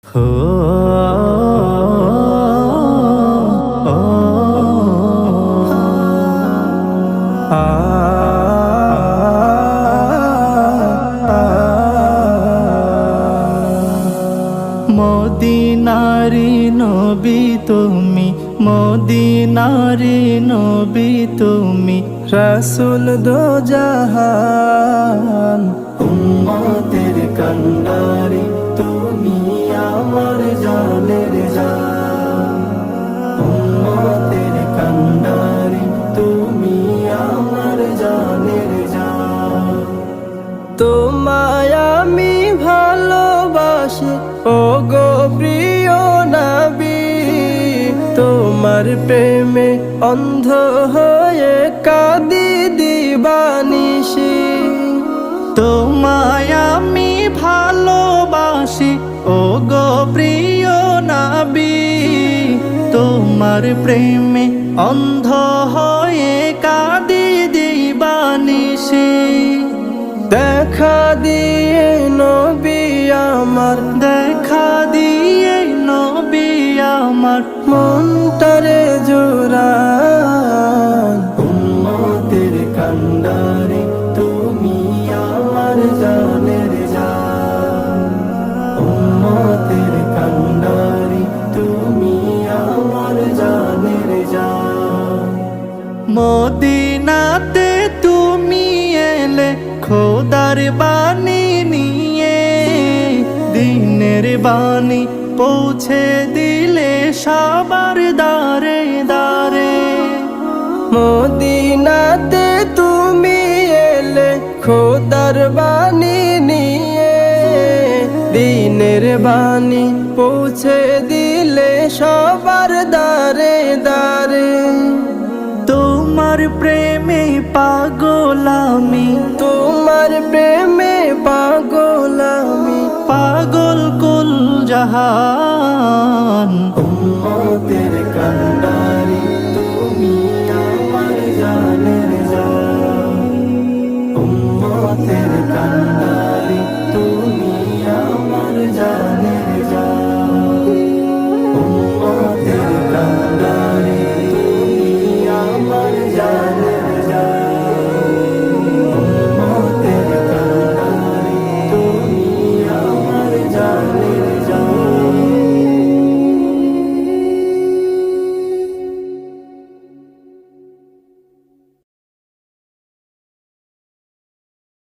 হো মদিনারি নবী তুমি, মদিনারি নবী তুমি, রাসূল দো জাহান। উম্মতের কান্ডারি তুমি, আমার জানের জান। উম্মতের কান্ডারি তুমি, আমার জানের জান। তোমায় আমি ভালোবাসি ওগো প্রিয় নবী, তোমার প্রেমে অন্ধ হয়ে কাঁদি দিবানিশি। তোমায় আমি ভালোবাসি ওগো প্রিয় নবী, তোমার প্রেমে অন্ধ হয়ে কাঁদি দিবানিশি। দেখা দিয়ে নবী আমার, দেখা দিয়ে নবী আমার, মনটারে জোরান। উম্মতের কান্ডারি তুমি, আমার জানের জান। উম্মতের কান্ডারি তুমি, আমার জানের জান। মদিনাতে তুমি এলে খোদার বাণী নিয়ে, দিনের বাণী পৌঁছে দিলে সবার দারে দারে। মদিনাতে তুমি এলে খোদার বাণী নিয়ে, দিনের বাণী পৌঁছে দিলে সবার দারে দারে। তোমার প্রেমে পাগল আমি, তোমার প্রেমে পাগল আমি, পাগল কুল জাহান। উম্মতের কান্ডারি